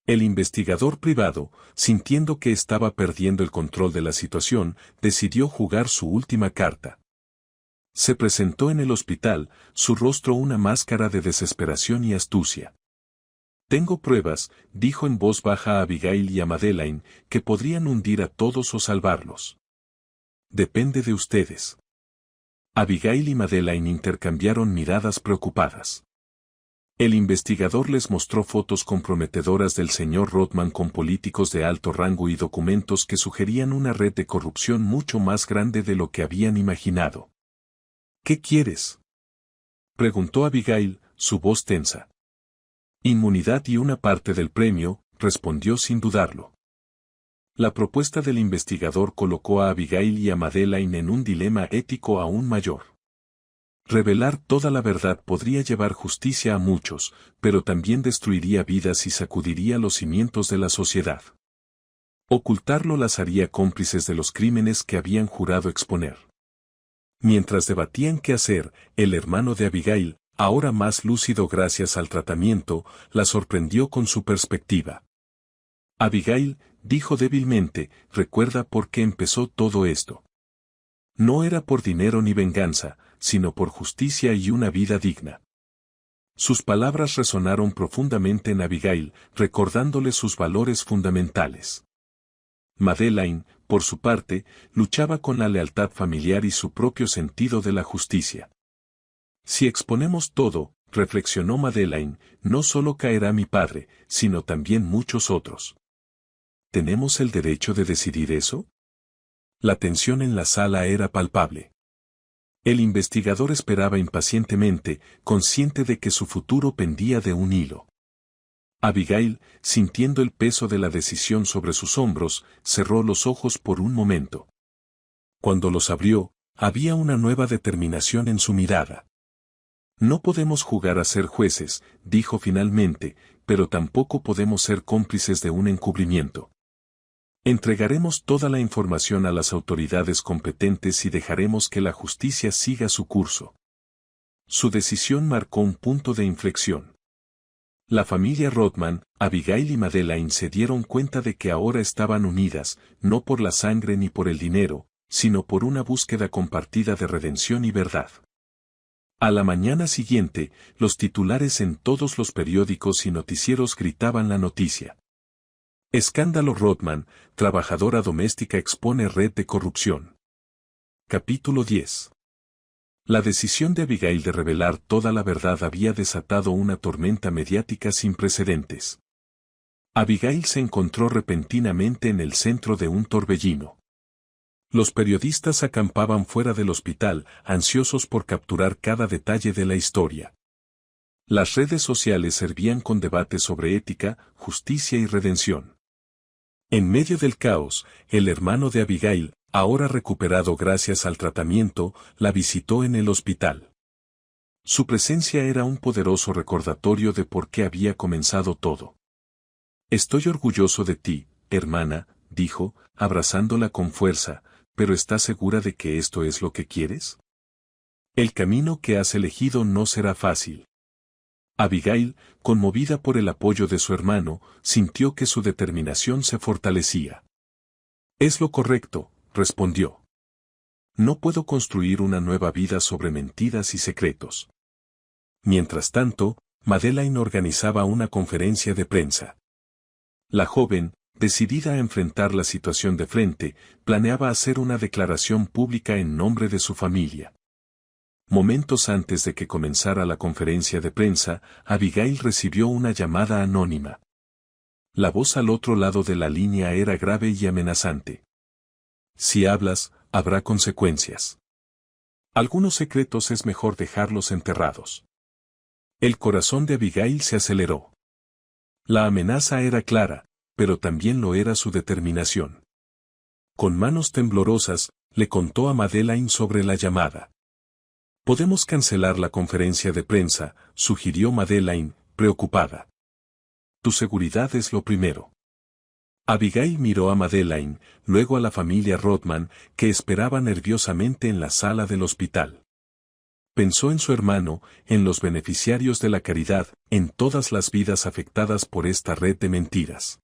El investigador privado, sintiendo que estaba perdiendo el control de la situación, decidió jugar su última carta. Se presentó en el hospital, su rostro una máscara de desesperación y astucia. Tengo pruebas, dijo en voz baja a Abigail y a Madeleine, que podrían hundir a todos o salvarlos. Depende de ustedes. Abigail y Madeleine intercambiaron miradas preocupadas. El investigador les mostró fotos comprometedoras del señor Rothman con políticos de alto rango y documentos que sugerían una red de corrupción mucho más grande de lo que habían imaginado. ¿Qué quieres?, preguntó Abigail, su voz tensa. Inmunidad y una parte del premio, respondió sin dudarlo. La propuesta del investigador colocó a Abigail y a Madeleine en un dilema ético aún mayor. Revelar toda la verdad podría llevar justicia a muchos, pero también destruiría vidas y sacudiría los cimientos de la sociedad. Ocultarlo las haría cómplices de los crímenes que habían jurado exponer. Mientras debatían qué hacer, el hermano de Abigail, ahora más lúcido gracias al tratamiento, la sorprendió con su perspectiva. Abigail, dijo débilmente, recuerda por qué empezó todo esto. No era por dinero ni venganza, sino por justicia y una vida digna. Sus palabras resonaron profundamente en Abigail, recordándole sus valores fundamentales. Madeleine, por su parte, luchaba con la lealtad familiar y su propio sentido de la justicia. Si exponemos todo, reflexionó Madeleine, no solo caerá mi padre, sino también muchos otros. ¿Tenemos el derecho de decidir eso? La tensión en la sala era palpable. El investigador esperaba impacientemente, consciente de que su futuro pendía de un hilo. Abigail, sintiendo el peso de la decisión sobre sus hombros, cerró los ojos por un momento. Cuando los abrió, había una nueva determinación en su mirada. No podemos jugar a ser jueces, dijo finalmente, pero tampoco podemos ser cómplices de un encubrimiento. Entregaremos toda la información a las autoridades competentes y dejaremos que la justicia siga su curso. Su decisión marcó un punto de inflexión. La familia Rothman, Abigail y Madeleine se dieron cuenta de que ahora estaban unidas, no por la sangre ni por el dinero, sino por una búsqueda compartida de redención y verdad. A la mañana siguiente, los titulares en todos los periódicos y noticieros gritaban la noticia. Escándalo Rothman, trabajadora doméstica expone red de corrupción. Capítulo 10. La decisión de Abigail de revelar toda la verdad había desatado una tormenta mediática sin precedentes. Abigail se encontró repentinamente en el centro de un torbellino. Los periodistas acampaban fuera del hospital, ansiosos por capturar cada detalle de la historia. Las redes sociales servían con debates sobre ética, justicia y redención. En medio del caos, el hermano de Abigail, ahora recuperado gracias al tratamiento, la visitó en el hospital. Su presencia era un poderoso recordatorio de por qué había comenzado todo. Estoy orgulloso de ti, hermana, dijo, abrazándola con fuerza, pero ¿estás segura de que esto es lo que quieres? El camino que has elegido no será fácil. Abigail, conmovida por el apoyo de su hermano, sintió que su determinación se fortalecía. Es lo correcto, respondió. No puedo construir una nueva vida sobre mentiras y secretos. Mientras tanto, Madeleine organizaba una conferencia de prensa. La joven, decidida a enfrentar la situación de frente, planeaba hacer una declaración pública en nombre de su familia. Momentos antes de que comenzara la conferencia de prensa, Abigail recibió una llamada anónima. La voz al otro lado de la línea era grave y amenazante. Si hablas, habrá consecuencias. Algunos secretos es mejor dejarlos enterrados. El corazón de Abigail se aceleró. La amenaza era clara, pero también lo era su determinación. Con manos temblorosas, le contó a Madeleine sobre la llamada. Podemos cancelar la conferencia de prensa, sugirió Madeleine, preocupada. Tu seguridad es lo primero. Abigail miró a Madeleine, luego a la familia Rothman, que esperaba nerviosamente en la sala del hospital. Pensó en su hermano, en los beneficiarios de la caridad, en todas las vidas afectadas por esta red de mentiras.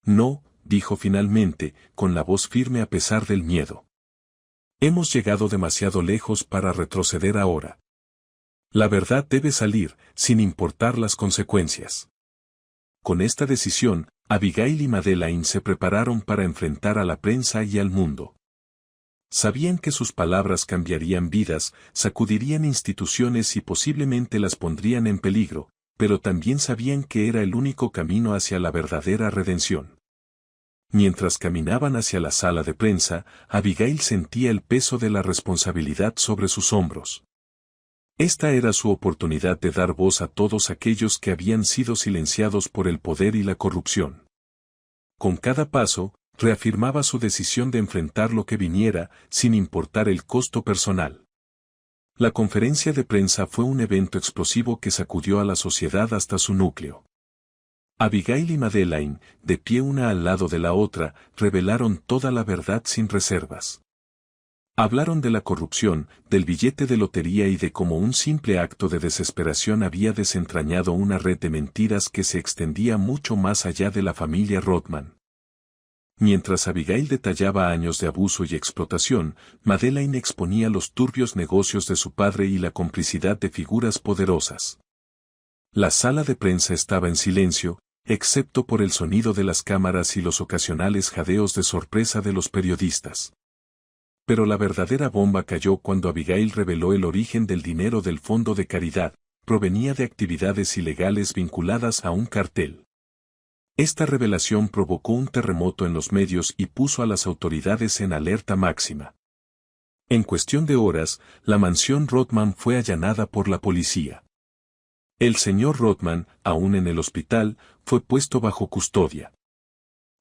No, dijo finalmente, con la voz firme a pesar del miedo. Hemos llegado demasiado lejos para retroceder ahora. La verdad debe salir, sin importar las consecuencias. Con esta decisión, Abigail y Madeleine se prepararon para enfrentar a la prensa y al mundo. Sabían que sus palabras cambiarían vidas, sacudirían instituciones y posiblemente las pondrían en peligro, pero también sabían que era el único camino hacia la verdadera redención. Mientras caminaban hacia la sala de prensa, Abigail sentía el peso de la responsabilidad sobre sus hombros. Esta era su oportunidad de dar voz a todos aquellos que habían sido silenciados por el poder y la corrupción. Con cada paso, reafirmaba su decisión de enfrentar lo que viniera, sin importar el costo personal. La conferencia de prensa fue un evento explosivo que sacudió a la sociedad hasta su núcleo. Abigail y Madeleine, de pie una al lado de la otra, revelaron toda la verdad sin reservas. Hablaron de la corrupción, del billete de lotería y de cómo un simple acto de desesperación había desentrañado una red de mentiras que se extendía mucho más allá de la familia Rothman. Mientras Abigail detallaba años de abuso y explotación, Madeleine exponía los turbios negocios de su padre y la complicidad de figuras poderosas. La sala de prensa estaba en silencio, excepto por el sonido de las cámaras y los ocasionales jadeos de sorpresa de los periodistas. Pero la verdadera bomba cayó cuando Abigail reveló el origen del dinero del fondo de caridad, provenía de actividades ilegales vinculadas a un cartel. Esta revelación provocó un terremoto en los medios y puso a las autoridades en alerta máxima. En cuestión de horas, la mansión Rothman fue allanada por la policía. El señor Rothman, aún en el hospital, fue puesto bajo custodia.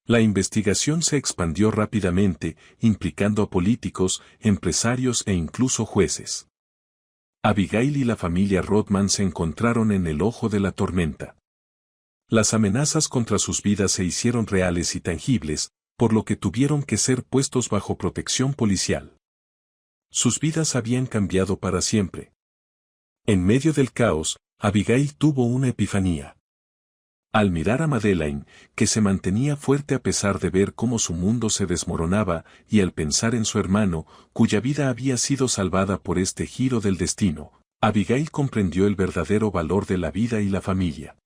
La investigación se expandió rápidamente, implicando a políticos, empresarios e incluso jueces. Abigail y la familia Rothman se encontraron en el ojo de la tormenta. Las amenazas contra sus vidas se hicieron reales y tangibles, por lo que tuvieron que ser puestos bajo protección policial. Sus vidas habían cambiado para siempre. En medio del caos, Abigail tuvo una epifanía. Al mirar a Madeleine, que se mantenía fuerte a pesar de ver cómo su mundo se desmoronaba, y al pensar en su hermano, cuya vida había sido salvada por este giro del destino, Abigail comprendió el verdadero valor de la vida y la familia.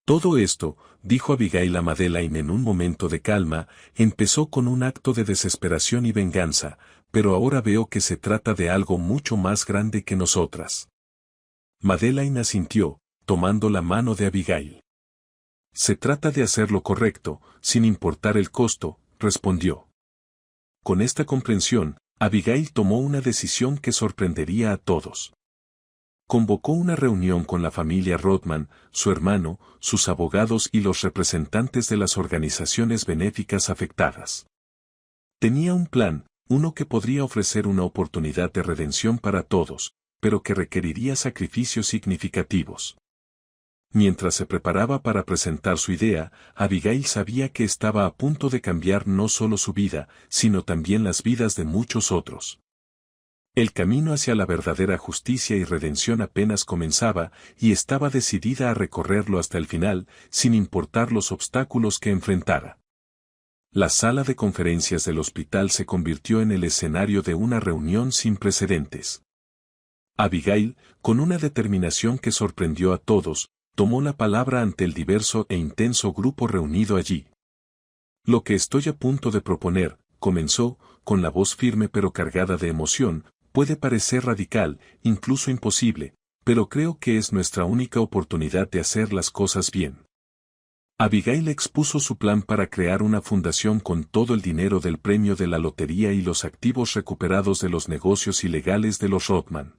Todo esto, dijo Abigail a Madeleine en un momento de calma, empezó con un acto de desesperación y venganza, pero ahora veo que se trata de algo mucho más grande que nosotras. Madeleine asintió, tomando la mano de Abigail. Se trata de hacer lo correcto, sin importar el costo, respondió. Con esta comprensión, Abigail tomó una decisión que sorprendería a todos. Convocó una reunión con la familia Rothman, su hermano, sus abogados y los representantes de las organizaciones benéficas afectadas. Tenía un plan, uno que podría ofrecer una oportunidad de redención para todos, pero que requeriría sacrificios significativos. Mientras se preparaba para presentar su idea, Abigail sabía que estaba a punto de cambiar no solo su vida, sino también las vidas de muchos otros. El camino hacia la verdadera justicia y redención apenas comenzaba, y estaba decidida a recorrerlo hasta el final, sin importar los obstáculos que enfrentara. La sala de conferencias del hospital se convirtió en el escenario de una reunión sin precedentes. Abigail, con una determinación que sorprendió a todos, tomó la palabra ante el diverso e intenso grupo reunido allí. Lo que estoy a punto de proponer, comenzó, con la voz firme pero cargada de emoción, puede parecer radical, incluso imposible, pero creo que es nuestra única oportunidad de hacer las cosas bien. Abigail expuso su plan para crear una fundación con todo el dinero del premio de la lotería y los activos recuperados de los negocios ilegales de los Rothman.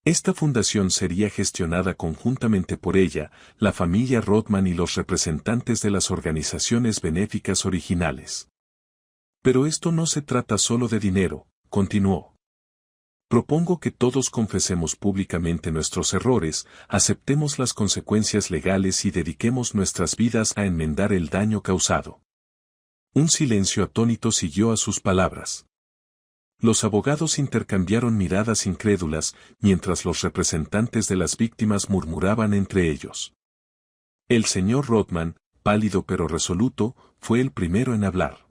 Esta fundación sería gestionada conjuntamente por ella, la familia Rothman y los representantes de las organizaciones benéficas originales. Pero esto no se trata solo de dinero, continuó. Propongo que todos confesemos públicamente nuestros errores, aceptemos las consecuencias legales y dediquemos nuestras vidas a enmendar el daño causado. Un silencio atónito siguió a sus palabras. Los abogados intercambiaron miradas incrédulas, mientras los representantes de las víctimas murmuraban entre ellos. El señor Rothman, pálido pero resoluto, fue el primero en hablar.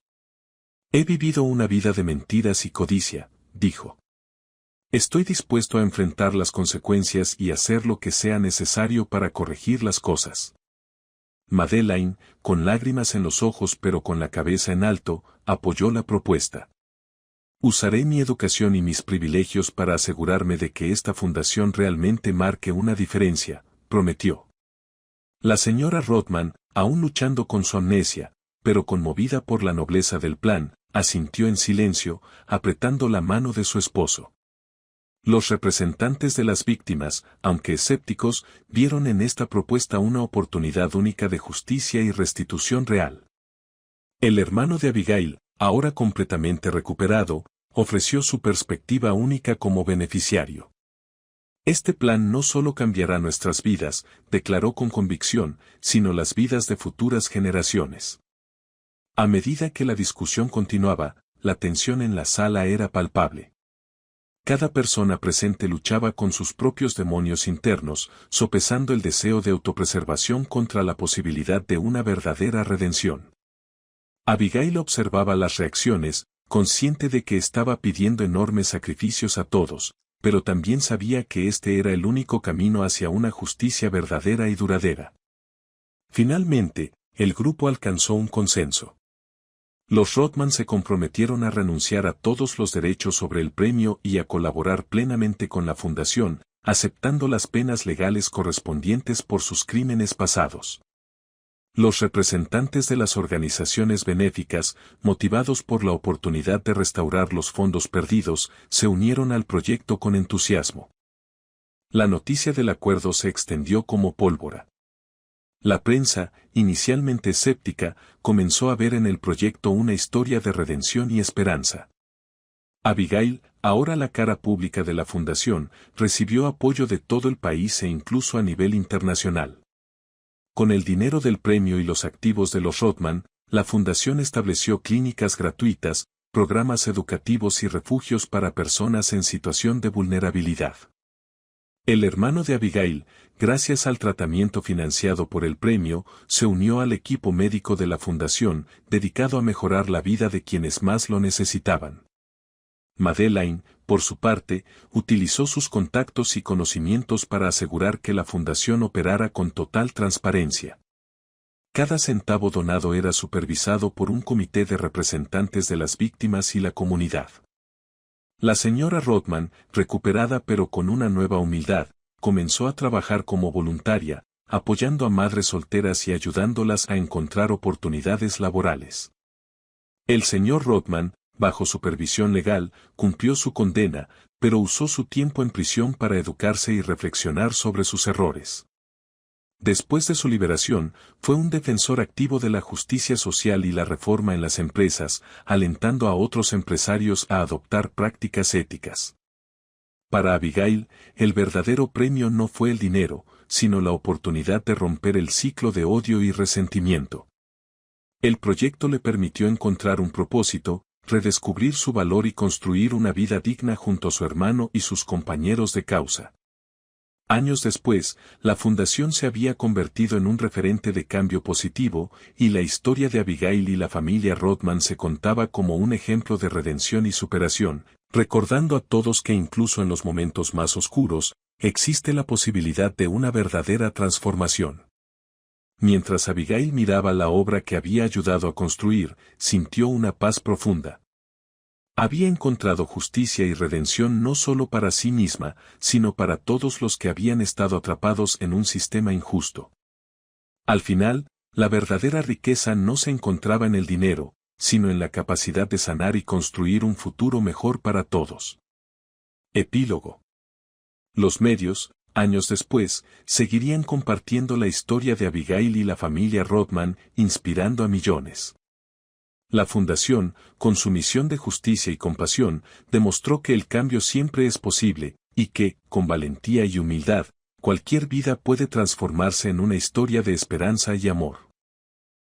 He vivido una vida de mentiras y codicia, dijo. Estoy dispuesto a enfrentar las consecuencias y hacer lo que sea necesario para corregir las cosas. Madeleine, con lágrimas en los ojos pero con la cabeza en alto, apoyó la propuesta. Usaré mi educación y mis privilegios para asegurarme de que esta fundación realmente marque una diferencia, prometió. La señora Rothman, aún luchando con su amnesia, pero conmovida por la nobleza del plan, asintió en silencio, apretando la mano de su esposo. Los representantes de las víctimas, aunque escépticos, vieron en esta propuesta una oportunidad única de justicia y restitución real. El hermano de Abigail, ahora completamente recuperado, ofreció su perspectiva única como beneficiario. Este plan no solo cambiará nuestras vidas, declaró con convicción, sino las vidas de futuras generaciones. A medida que la discusión continuaba, la tensión en la sala era palpable. Cada persona presente luchaba con sus propios demonios internos, sopesando el deseo de autopreservación contra la posibilidad de una verdadera redención. Abigail observaba las reacciones, consciente de que estaba pidiendo enormes sacrificios a todos, pero también sabía que este era el único camino hacia una justicia verdadera y duradera. Finalmente, el grupo alcanzó un consenso. Los Rothman se comprometieron a renunciar a todos los derechos sobre el premio y a colaborar plenamente con la fundación, aceptando las penas legales correspondientes por sus crímenes pasados. Los representantes de las organizaciones benéficas, motivados por la oportunidad de restaurar los fondos perdidos, se unieron al proyecto con entusiasmo. La noticia del acuerdo se extendió como pólvora. La prensa, inicialmente escéptica, comenzó a ver en el proyecto una historia de redención y esperanza. Abigail, ahora la cara pública de la fundación, recibió apoyo de todo el país e incluso a nivel internacional. Con el dinero del premio y los activos de los Rothman, la fundación estableció clínicas gratuitas, programas educativos y refugios para personas en situación de vulnerabilidad. El hermano de Abigail, gracias al tratamiento financiado por el premio, se unió al equipo médico de la fundación, dedicado a mejorar la vida de quienes más lo necesitaban. Madeleine, por su parte, utilizó sus contactos y conocimientos para asegurar que la fundación operara con total transparencia. Cada centavo donado era supervisado por un comité de representantes de las víctimas y la comunidad. La señora Rothman, recuperada pero con una nueva humildad, comenzó a trabajar como voluntaria, apoyando a madres solteras y ayudándolas a encontrar oportunidades laborales. El señor Rothman, bajo supervisión legal, cumplió su condena, pero usó su tiempo en prisión para educarse y reflexionar sobre sus errores. Después de su liberación, fue un defensor activo de la justicia social y la reforma en las empresas, alentando a otros empresarios a adoptar prácticas éticas. Para Abigail, el verdadero premio no fue el dinero, sino la oportunidad de romper el ciclo de odio y resentimiento. El proyecto le permitió encontrar un propósito, redescubrir su valor y construir una vida digna junto a su hermano y sus compañeros de causa. Años después, la fundación se había convertido en un referente de cambio positivo, y la historia de Abigail y la familia Rothman se contaba como un ejemplo de redención y superación, recordando a todos que incluso en los momentos más oscuros, existe la posibilidad de una verdadera transformación. Mientras Abigail miraba la obra que había ayudado a construir, sintió una paz profunda. Había encontrado justicia y redención no solo para sí misma, sino para todos los que habían estado atrapados en un sistema injusto. Al final, la verdadera riqueza no se encontraba en el dinero, sino en la capacidad de sanar y construir un futuro mejor para todos. Epílogo. Los medios, años después, seguirían compartiendo la historia de Abigail y la familia Rothman, inspirando a millones. La fundación, con su misión de justicia y compasión, demostró que el cambio siempre es posible, y que, con valentía y humildad, cualquier vida puede transformarse en una historia de esperanza y amor.